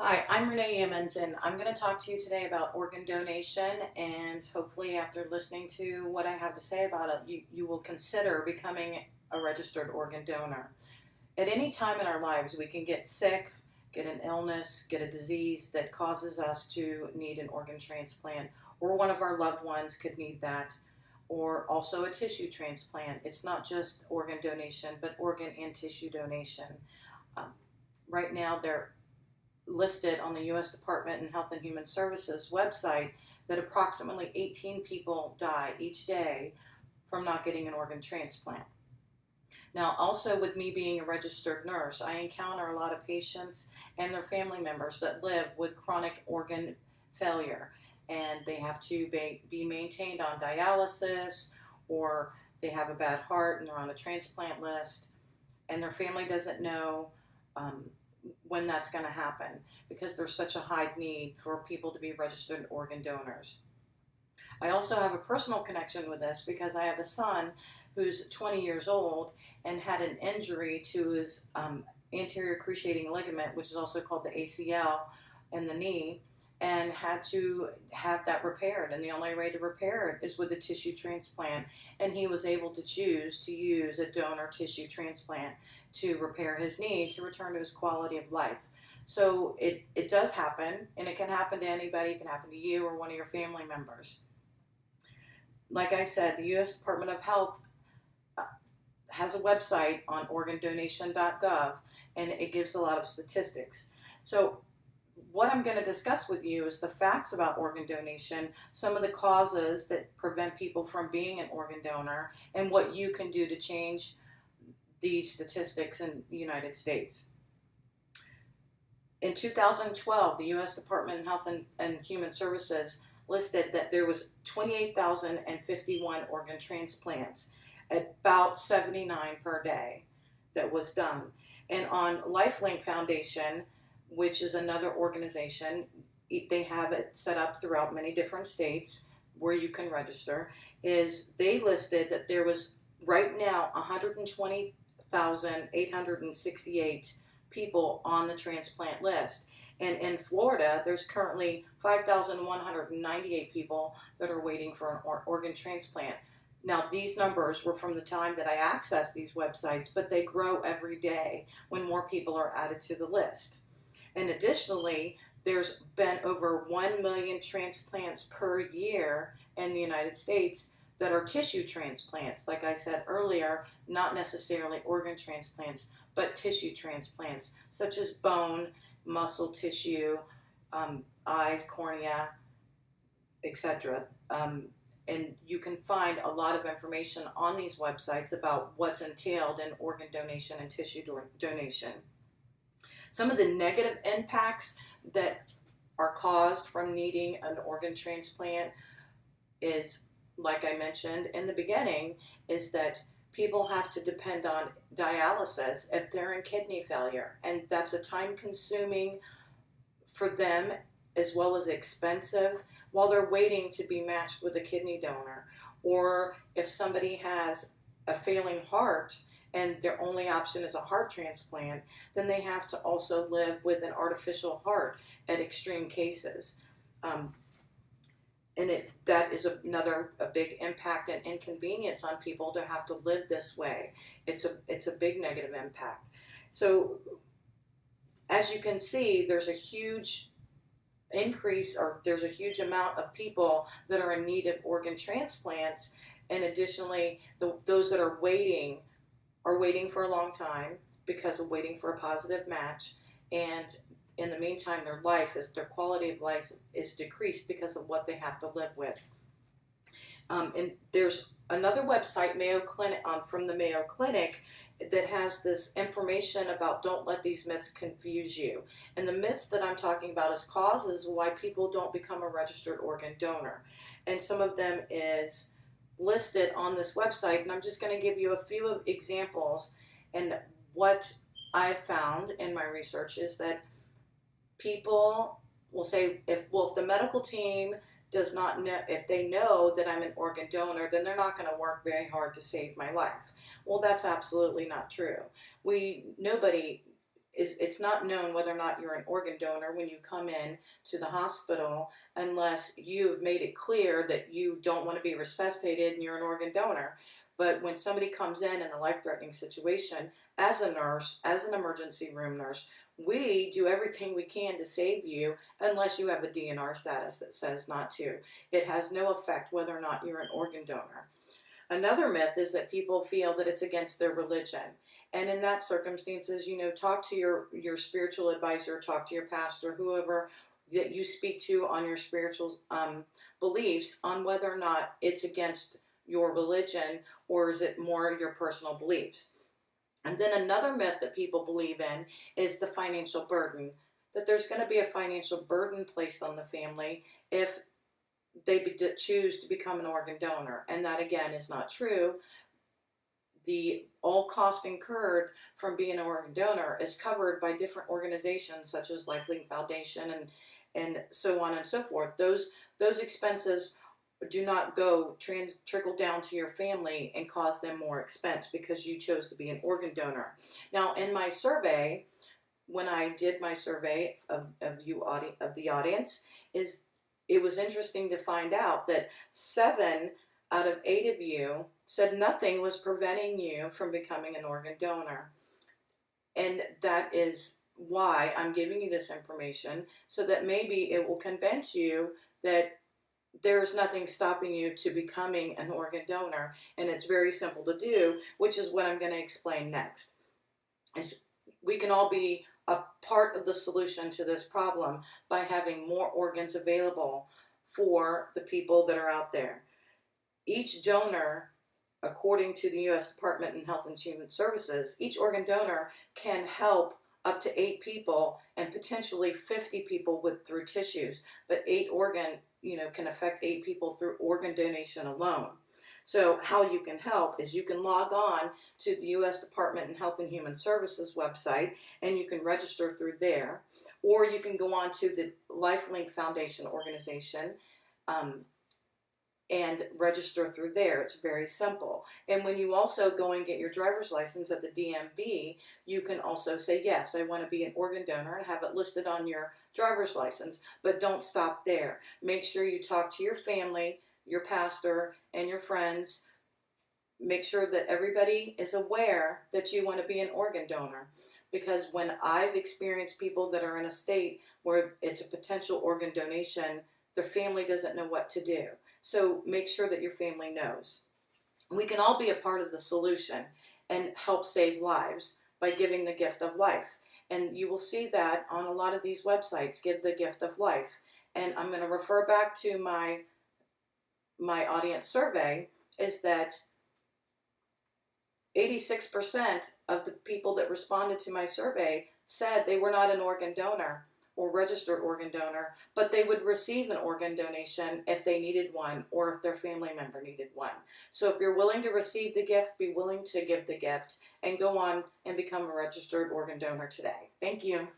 Hi, I'm Renee Emmons, and I'm going to talk to you today about organ donation. And hopefully, after listening to what I have to say about it, you will consider becoming a registered organ donor. At any time in our lives, we can get sick, get an illness, get a disease that causes us to need an organ transplant, or one of our loved ones could need that, or also a tissue transplant. It's not just organ donation, but organ and tissue donation. Um, right now, they're listed on the U.S. Department of Health and Human Services website that approximately 18 people die each day from not getting an organ transplant. Now, also with me being a registered nurse, I encounter a lot of patients and their family members that live with chronic organ failure, and they have to be maintained on dialysis, or they have a bad heart and they're on a transplant list, and their family doesn't know um, when that's going to happen because there's such a high need for people to be registered organ donors. I also have a personal connection with this because I have a son who's 20 years old and had an injury to his anterior cruciating ligament, which is also called the ACL, in the knee, and had to have that repaired. And the only way to repair it is with a tissue transplant. And he was able to choose to use a donor tissue transplant to repair his knee to return to his quality of life. So it does happen, and it can happen to anybody. It can happen to you or one of your family members. Like I said, the U.S. Department of Health has a website on organdonation.gov, and it gives a lot of statistics. So what I'm going to discuss with you is the facts about organ donation, some of the causes that prevent people from being an organ donor, and what you can do to change the statistics in the United States. In 2012, the U.S. Department of Health and Human Services listed that there was 28,051 organ transplants, about 79 per day that was done. And on LifeLink Foundation, which is another organization, they have it set up throughout many different states where you can register, is they listed that there was right now 120,868 people on the transplant list. And in Florida, there's currently 5,198 people that are waiting for an organ transplant. Now, these numbers were from the time that I accessed these websites, but they grow every day when more people are added to the list. And additionally, there's been over 1 million transplants per year in the United States that are tissue transplants. Like I said earlier, not necessarily organ transplants, but tissue transplants, such as bone, muscle tissue, eyes, cornea, etc. And you can find a lot of information on these websites about what's entailed in organ donation and tissue donation. Some of the negative impacts that are caused from needing an organ transplant is, like I mentioned in the beginning, is that people have to depend on dialysis if they're in kidney failure. And that's a time consuming for them as well as expensive while they're waiting to be matched with a kidney donor. Or if somebody has a failing heart and their only option is a heart transplant, then they have to also live with an artificial heart at extreme cases. And that is another big impact and inconvenience on people to have to live this way. It's a big negative impact. So as you can see, there's a huge increase, or there's a huge amount of people that are in need of organ transplants, and additionally those that are waiting for a long time because of waiting for a positive match, and in the meantime their quality of life is decreased because of what they have to live with. And there's another website, Mayo Clinic, from the Mayo Clinic, that has this information about don't let these myths confuse you. And the myths that I'm talking about is causes why people don't become a registered organ donor. And some of them is listed on this website, and I'm just going to give you a few of examples. And what I've found in my research is that people will say, if the medical team does not know, if they know that I'm an organ donor, then they're not going to work very hard to save my life. Well, that's absolutely not true. Nobody it's not known whether or not you're an organ donor when you come in to the hospital unless you've made it clear that you don't want to be resuscitated and you're an organ donor. But when somebody comes in a life-threatening situation, as a nurse, as an emergency room nurse, we do everything we can to save you unless you have a DNR status that says not to. It has no effect whether or not you're an organ donor. Another myth is that people feel that it's against their religion. And in that circumstances, talk to your spiritual advisor, talk to your pastor, whoever that you speak to on your spiritual beliefs on whether or not it's against your religion or is it more your personal beliefs. And then another myth that people believe in is the financial burden, that there's going to be a financial burden placed on the family if they choose to become an organ donor. And that again is not true. The all cost incurred from being an organ donor is covered by different organizations such as Lifelink Foundation and so on and so forth. Those expenses do not trickle down to your family and cause them more expense because you chose to be an organ donor. Now, in my survey, when I did my survey of the audience, it was interesting to find out that 7 out of 8 of you said nothing was preventing you from becoming an organ donor. And that is why I'm giving you this information, so that maybe it will convince you that there's nothing stopping you to becoming an organ donor, and it's very simple to do, which is what I'm going to explain next. We can all be a part of the solution to this problem by having more organs available for the people that are out there. Each donor, according to the U.S. Department of Health and Human Services, each organ donor can help up to 8 people and potentially 50 people through tissues. But 8 organ, can affect 8 people through organ donation alone. So how you can help is you can log on to the U.S. Department of Health and Human Services website and you can register through there. Or you can go on to the Lifelink Foundation organization and register through there. It's very simple. And when you also go and get your driver's license at the DMV, you can also say, yes, I want to be an organ donor and have it listed on your driver's license. But don't stop there. Make sure you talk to your family, your pastor, and your friends. Make sure that everybody is aware that you want to be an organ donor. Because when I've experienced people that are in a state where it's a potential organ donation, their family doesn't know what to do. So make sure that your family knows. We can all be a part of the solution and help save lives by giving the gift of life. And you will see that on a lot of these websites, Give the Gift of Life. And I'm going to refer back to my audience survey, is that 86% of the people that responded to my survey said they were not an organ donor or registered organ donor, but they would receive an organ donation if they needed one or if their family member needed one. So if you're willing to receive the gift, be willing to give the gift and go on and become a registered organ donor today. Thank you.